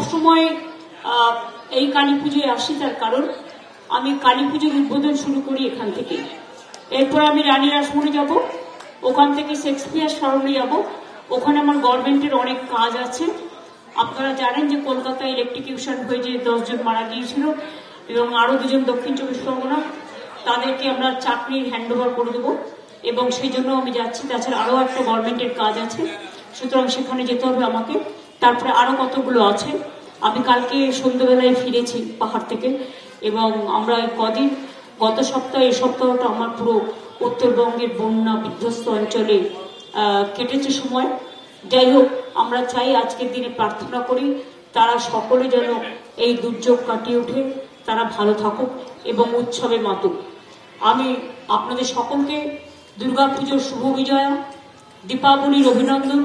সবসময় এই কালী পুজোয় আসি, তার কারণ আমি কালী পুজোর উদ্বোধন শুরু করি এখান থেকে। এরপর আমি রানী রাসমণি যাব, ওখান থেকে শেক্সপিয়ার স্মরণে যাব, ওখানে আমার গভর্নমেন্টের অনেক কাজ আছে। আপনারা জানেন যে কলকাতায় ইলেকট্রিকিউশন হয়ে যে 10 জন মারা গিয়েছিল এবং আরো 2 জন দক্ষিণ চব্বিশ পরগনা, তাদেরকে আমরা চাকরির হ্যান্ডওভার করে দেবো এবং সেই জন্য আমি যাচ্ছি। তাছাড়া আরো একটা গভর্নমেন্টের কাজ আছে, সুতরাং সেখানে যেতে হবে আমাকে। তারপরে আরো কতগুলো আছে। আমি কালকে সন্ধ্যাবেলায় ফিরেছি পাহাড় থেকে এবং আমরা কদিন, গত সপ্তাহে এই সপ্তাহটা আমার পুরো উত্তরবঙ্গের বন্যা বিধ্বস্ত অঞ্চলে কেটেছে সময়। যাই হোক, আমরা চাই আজকের দিনে প্রার্থনা করি তারা সকলে যেন এই দুর্যোগ কাটিয়ে উঠে তারা ভালো থাকুক এবং উৎসবে মাতুক। আমি আপনাদের সকলকে দুর্গাপুজোর শুভ বিজয়া, দীপাবলির অভিনন্দন,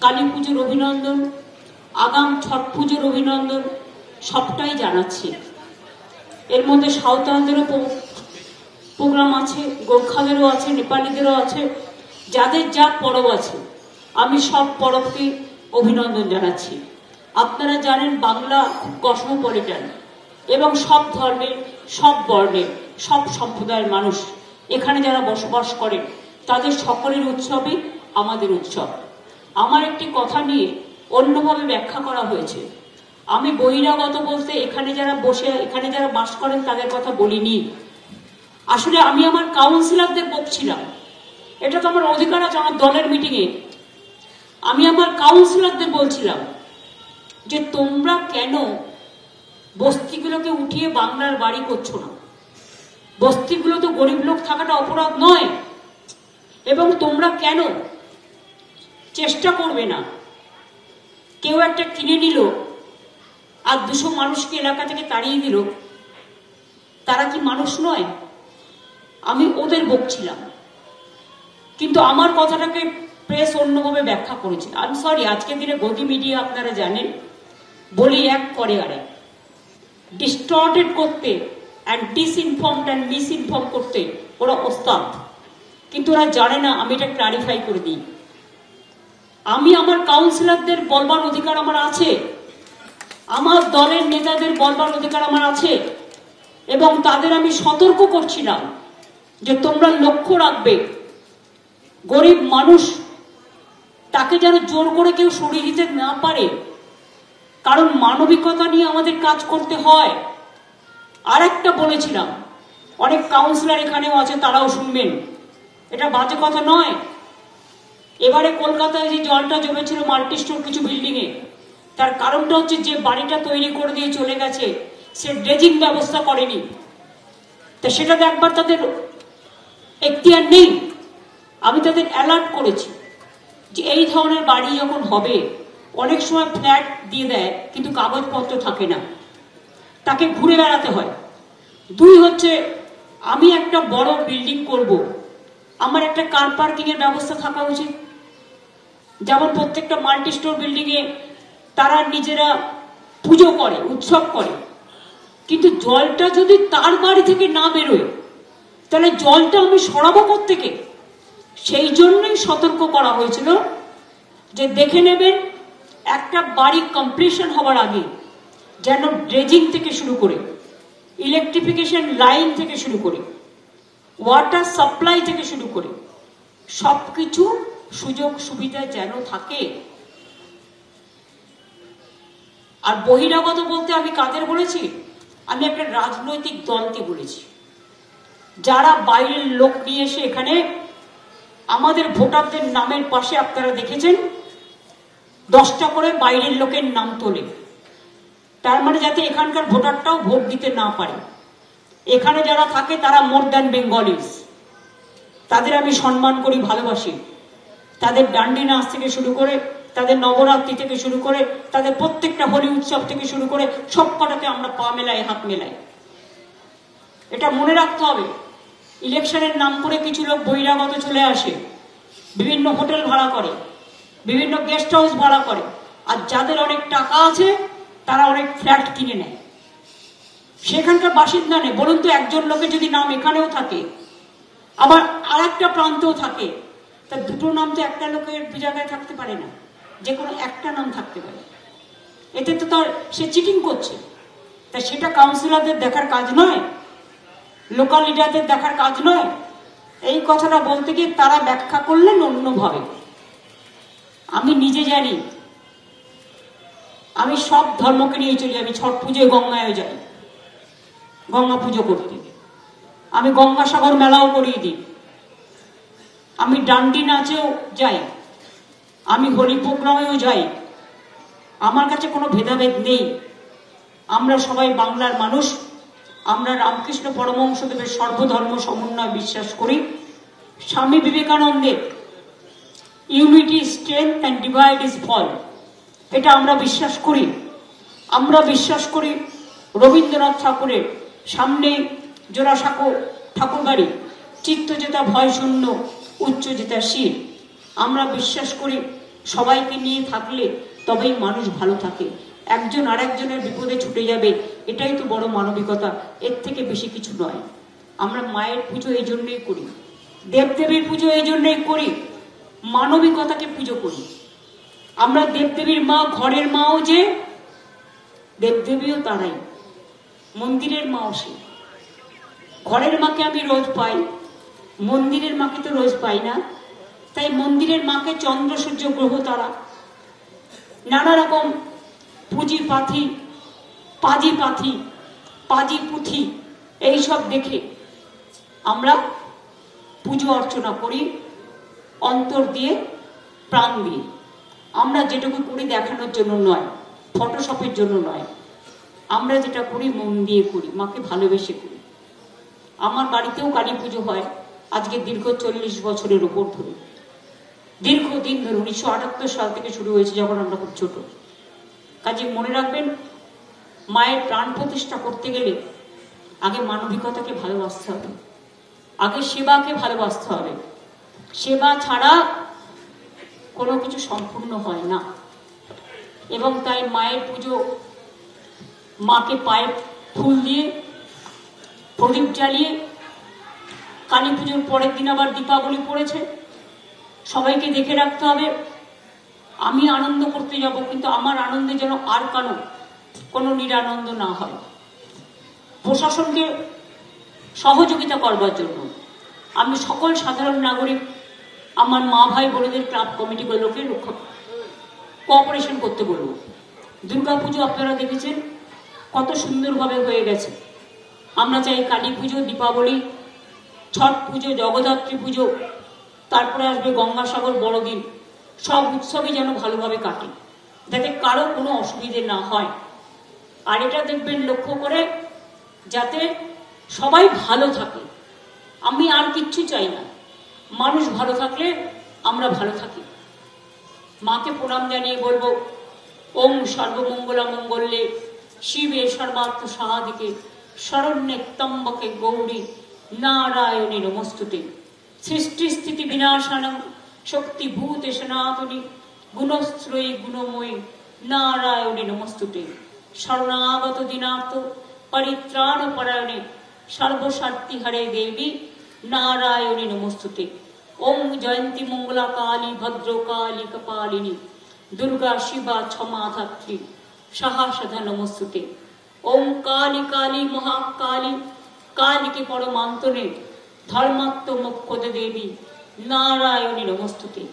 কালী পুজোর অভিনন্দন, আগাম ছট পুজোর অভিনন্দন সবটাই জানাচ্ছি। এর মধ্যে সাঁওতালদেরও প্রোগ্রাম আছে, গোর্খাদেরও আছে, নেপালিদেরও আছে, যাদের যা পরব আছে আমি সব পরবকে অভিনন্দন জানাচ্ছি। আপনারা জানেন বাংলা খুব কসমোপলিটান এবং সব ধর্মের, সব বর্ণের, সব সম্প্রদায়ের মানুষ এখানে যারা বসবাস করেন তাদের সকলের উৎসবই আমাদের উৎসব। আমার একটি কথা নিয়ে অন্যভাবে ব্যাখ্যা করা হয়েছে। আমি বহিরাগত বলতে এখানে যারা বাস করেন তাদের কথা বলিনি। আসলে আমি আমার কাউন্সিলরদের বলছিলাম, এটা তো আমার অধিকার আছে আমার দলের মিটিংয়ে। আমি আমার কাউন্সিলরদের বলছিলাম যে তোমরা কেন বস্তিগুলোকে উঠিয়ে বাংলার বাড়ি করছো না? বস্তিগুলো তো গরিব লোক থাকাটা অপরাধ নয়। এবং তোমরা কেন চেষ্টা করবে না, কেউ একটা কিনে নিল আর 200 মানুষকে এলাকা থেকে তাড়িয়ে দিল, তারা কি মানুষ নয়? আমি ওদের বকছিলাম, কিন্তু আমার কথাটাকে প্রেস অন্যভাবে ব্যাখ্যা করেছে। আমি সরি, আজকের দিনে গদি মিডিয়া আপনারা জানেন বলি এক করে আরেক, ডিস্টর্টেড করতে অ্যান্ড ডিসইনফর্মড অ্যান্ড মিসইনফর্ম করতে ওরা ওস্তাদ, কিন্তু ওরা জানে না। আমি এটা ক্লারিফাই করে দিই, আমি আমার কাউন্সিলরদের বলবার অধিকার আমার আছে, আমার দলের নেতাদের বলবার অধিকার আমার আছে এবং তাদের আমি সতর্ক করছিলাম যে তোমরা লক্ষ্য রাখবে গরিব মানুষ তাকে যেন জোর করে কেউ সরিয়ে দিতে না পারে, কারণ মানবিকতা নিয়ে আমাদের কাজ করতে হয়। আর একটা বলেছিলাম, অনেক কাউন্সিলর এখানেও আছে, তারাও শুনবেন, এটা বাজে কথা নয়। এবারে কলকাতায় যে জলটা জমেছিল মাল্টি স্টোর কিছু বিল্ডিং এ, তার কারণটা হচ্ছে যে বাড়িটা তৈরি করে দিয়ে চলে গেছে সে ড্রেজিং ব্যবস্থা করেনি। তা সেটা একবার তাদের এখতিয়ার নেই। আমি তাদের অ্যালার্ট করেছি যে এই ধরনের বাড়ি যখন হবে, অনেক সময় ফ্ল্যাট দিয়ে দেয় কিন্তু কাগজপত্র থাকে না, তাকে ঘুরে বেড়াতে হয়। 2 হচ্ছে, আমি একটা বড় বিল্ডিং করব, আমার একটা কার পার্কিং এর ব্যবস্থা থাকা উচিত। যেমন প্রত্যেকটা মাল্টি স্টোর বিল্ডিং এ তারা নিজেরা পুজো করে, উৎসব করে, কিন্তু জলটা যদি তার বাড়ি থেকে না বেরোয় তাহলে জলটা আমি সরাবো কোত্থেকে? সেই জন্যই সতর্ক করা হয়েছিল যে দেখে নেবেন একটা বাড়ি কমপ্লিশন হওয়ার আগে যেন ড্রেজিং থেকে শুরু করে, ইলেকট্রিফিকেশন লাইন থেকে শুরু করে, ওয়াটার সাপ্লাই থেকে শুরু করে সবকিছু সুযোগ সুবিধা যেন থাকে। আর বহিরাগত বলতে আমি কাদের বলেছি? আমি একটা রাজনৈতিক দলকে বলেছি, যারা বাইরের লোক নিয়ে এসে এখানে আমাদের ভোটারদের নামের পাশে আপনারা দেখেছেন 10টা করে বাইরের লোকের নাম তোলে, তার মানে যাতে এখানকার ভোটারটাও ভোট দিতে না পারে। এখানে যারা থাকে তারা মোর দ্যান বেঙ্গলিজ, তাদের আমি সম্মান করি, ভালোবাসি। তাদের ডান্ডি নাচ থেকে শুরু করে, তাদের নবরাত্রি থেকে শুরু করে, তাদের প্রত্যেকটা হোলি উৎসব থেকে শুরু করে সব কটাতে আমরা পা মেলাই, হাত মেলাই। এটা মনে রাখতে হবে। ইলেকশনের নাম করে কিছু লোক বহিরাগত চলে আসে, বিভিন্ন হোটেল ভাড়া করে, বিভিন্ন গেস্ট হাউস ভাড়া করে, আর যাদের অনেক টাকা আছে তারা অনেক ফ্ল্যাট কিনে নেয়। সেখানকার বাসিন্দা নেই। বলুন তো, একজন লোকের যদি নাম এখানেও থাকে আবার আর একটা প্রান্তেও থাকে, তা দুটো নাম তো একটা লোকের 2 জায়গায় থাকতে পারে না, যে কোনো একটা নাম থাকতে পারে। এতে তো তার সে চিটিং করছে। তা সেটা কাউন্সিলরদের দেখার কাজ নয়, লোকাল লিডারদের দেখার কাজ নয়। এই কথাটা বলতে গিয়ে তারা ব্যাখ্যা করলেন অন্যভাবে। আমি নিজে জানি, আমি সব ধর্মকে নিয়ে চলি। আমি ছট পুজোয় গঙ্গায় যাই, গঙ্গা পুজো করতে। আমি গঙ্গাসাগর মেলাও করিয়ে দিই, আমি ডান্ডি নাচেও যাই, আমি হোলি প্রোগ্রামেও যাই। আমার কাছে কোনো ভেদাভেদ নেই। আমরা সবাই বাংলার মানুষ। আমরা রামকৃষ্ণ পরমহংসদেবের সর্বধর্ম সমন্বয় বিশ্বাস করি। স্বামী বিবেকানন্দের unity strength and divide is fall, এটা আমরা বিশ্বাস করি। আমরা বিশ্বাস করি রবীন্দ্রনাথ ঠাকুরের সামনে জোড়াসাঁকো ঠাকুরবাড়ি, চিত্তজেতা ভয় শূন্য, উচ্চজেতা শির। আমরা বিশ্বাস করি সবাইকে নিয়ে থাকলে তবেই মানুষ ভালো থাকে। একজন আরেকজনের বিপদে ছুটে যাবে, এটাই তো বড় মানবিকতা, এর থেকে বেশি কিছু নয়। আমরা মায়ের পুজো এই জন্যই করি, দেবদেবীর পুজো এই জন্যই করি, মানবিকতাকে পুজো করি। আমরা দেবদেবীর মা, ঘরের মাও যে, দেবদেবীও তারাই, মন্দিরের মাও সে। ঘরের মাকে আমি রোজ পাই, মন্দিরের মাকে তো রোজ পাই না। তাই মন্দিরের মাকে চন্দ্র সূর্য গ্রহ তারা নানা রকম পুঁজি পাথি, পাজি পাথি, পাজি পুঁথি এইসব দেখে আমরা পুজো অর্চনা করি অন্তর দিয়ে, প্রাণ দিয়ে। আমরা যেটুকু করি দেখানোর জন্য নয়, ফটোশপের জন্য নয়। আমরা যেটা করি মন দিয়ে করি, মাকে ভালোবেসে করি। আমার বাড়িতেও কালী পুজো হয় আজকে দীর্ঘ 40 বছরের উপর ধরে, দীর্ঘদিন ধরে। 1978 সাল থেকে শুরু হয়েছে, যখন আমরা খুব ছোট। কাজে মনে রাখবেন, মায়ের প্রাণ প্রতিষ্ঠা করতে গেলে আগে মানবিকতাকে ভালোবাসতে হবে, আগে সেবাকে ভালোবাসতে হবে। সেবা ছাড়া কোনো কিছু সম্পূর্ণ হয় না। এবং তাই মায়ের পুজো, মাকে পায়ে ফুল দিয়ে, প্রদীপ জ্বালিয়ে, কালী পুজোর পরের দিন আবার দীপাবলি পড়েছে, সবাইকে দেখে রাখতে হবে। আমি আনন্দ করতে যাব, কিন্তু আমার আনন্দে যেন আর কোনো নিরানন্দ না হয়। প্রশাসনকে সহযোগিতা করবার জন্য আমি সকল সাধারণ নাগরিক, আমার মা ভাই বোনেদের, ক্লাব কমিটিগুলোকে কোঅপারেশন করতে বলবো। দুর্গাপুজো আপনারা দেখেছেন কত সুন্দরভাবে হয়ে গেছে। আমরা চাই কালী পুজো, দীপাবলি, ছট পুজো, জগদ্ধাত্রী পুজো, তারপরে আসবে গঙ্গাসাগর বড়দিন, সব উৎসবই যেন ভালোভাবে কাটে, যাতে কারো কোনো অসুবিধে না হয়। আর এটা দেখবেন লক্ষ্য করে, যাতে সবাই ভালো থাকে। আমি আর কিচ্ছু চাই না, মানুষ ভালো থাকলে আমরা ভালো থাকি। মাকে প্রণাম জানিয়ে বলবো, ওম সর্বমঙ্গলা মঙ্গলে শিবে সর্বার্থ সাহাদিকে শরণ্যে ত্র্যম্বকে গৌরী নারায়ণী নমস্তুতে। সৃষ্টি স্থিতি বিনাশানং শক্তিভূতে সনাতনী গুণশ্রয়ী গুণময়ী নারায়ণী নমস্তুতে। শরণাগত দিনার্থ পরিত্রাণ পরায়ণে সর্বস্বার্থিহরে দেবী নারায়ণী নমস্তুতে। ওম জয়ন্তী মঙ্গলা কালী ভদ্রকালী কপালিনী দুর্গা শিবা ক্ষমা ধাত্রী সহাসধা নমস্তুতে। ওম কালী কালী মহাকালী কালীকে পরমান্তরে ধর্মাত্ম মুখ্যদে দেবী নারায়ণী নমস্তুতে।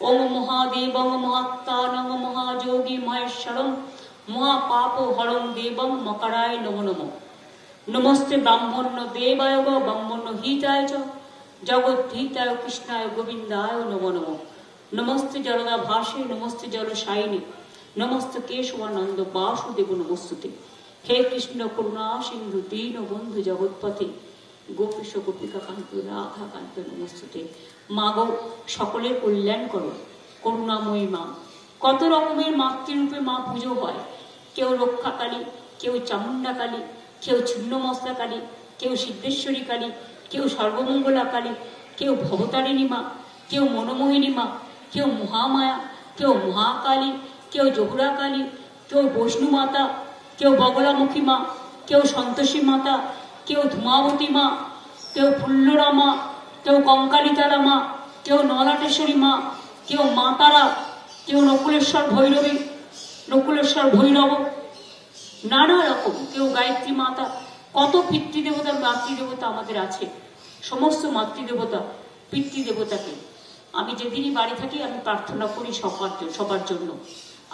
ওম মহাদেবং মহাত্মানং মহাযোগী মহেশ্বরং মহাপাপ হরং দেবং মকরায় নমো নমঃ। নমস্তে ব্রাহ্মণ্য দেবায় ব্রাহ্মণ্য হিতায় চ জগদ্ধিতায় কৃষ্ণায় গোবিন্দায় নমো নমঃ। নমস্তে জলদা ভাসে নমস্তে জল সায়িনী নমস্তে কেশবানন্দ বাসুদেব নমস্তুতে। হে কৃষ্ণ করুণা সিন্ধু দীন বন্ধু জগৎপথে গোপীশ গোপিকা কান্ত রাধা কান্ত নমস্তুতে। মা গো, সকলের কল্যাণ করো, করুণাময়ী মা। কত রকমের মাতৃরূপে মা পুজো হয়। কেউ রক্ষা কালী, কেউ চামুন্ডা কালী, কেউ ছিন্নমস্তা কালী, কেউ সিদ্ধেশ্বরী কালী, কেউ সর্বমঙ্গলা কালী, কেউ ভবতারিণী মা, কেউ মনোমোহিনী মা, কেউ মহামায়া, কেউ মহাকালী, কেউ জহুরা কালী, কেউ বৈষ্ণু মাতা, কেউ বগলামুখী মা, কেউ সন্তোষী মাতা, কেউ ধূমাবতী মা, কেউ ফুল্লরা মা, কেউ কঙ্কালিতারা মা, কেউ নলাটেশ্বরী মা, কেউ মা তারা, কেউ নকুলেশ্বর ভৈরবী নকুলেশ্বর ভৈরব, নানা রকম, কেউ গায়ত্রী মাতা, কত পিতৃদেবতা মাতৃদেবতা আমাদের আছে। সমস্ত মাতৃদেবতা পিতৃদেবতাকে আমি যেদিনই বাড়ি থাকি আমি প্রার্থনা করি সবার জন্য।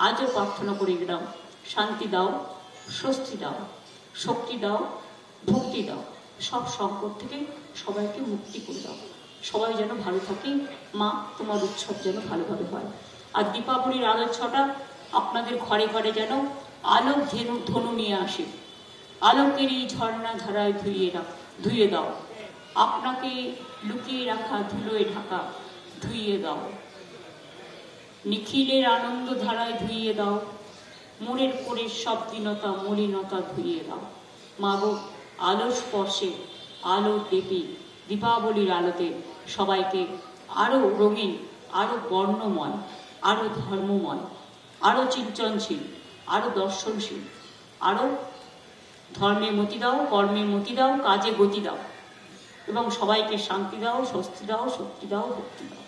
আজও প্রার্থনা করে গেলাম, শান্তি দাও, স্বস্তি দাও, শক্তি দাও, ভক্তি দাও, সব সংকট থেকে সবাইকে মুক্তি করে দাও, সবাই যেন ভালো থাকে। মা, তোমার উৎসব যেন ভালোভাবে হয়। আর দীপাবলির আলোর ছটা আপনাদের ঘরে ঘরে যেন আলোক ধনু নিয়ে আসে। আলোকের এই ঝর্ণা ধারায় ধুইয়ে দাও, আপনাকে লুকিয়ে রাখা ধুলোয় ঢাকা ধুইয়ে দাও, নিখিলের আনন্দ ধারায় ধুইয়ে দাও, মনের করে সব দীনতা মলিনতা ধুইয়ে দাও। মা গো, আলোর স্পর্শে, আলোর দেবী দীপাবলির আলোতে সবাইকে আরো রঙিন, আরো বর্ণময়, আরো ধর্মময়, আরো চিন্তনশীল, আরো দর্শনশীল, আরো ধর্মের মতি দাও, কর্মের মতি দাও, কাজে গতি দাও, এবং সবাইকে শান্তি দাও, স্বস্তি দাও, শক্তি দাও, ভক্তি দাও।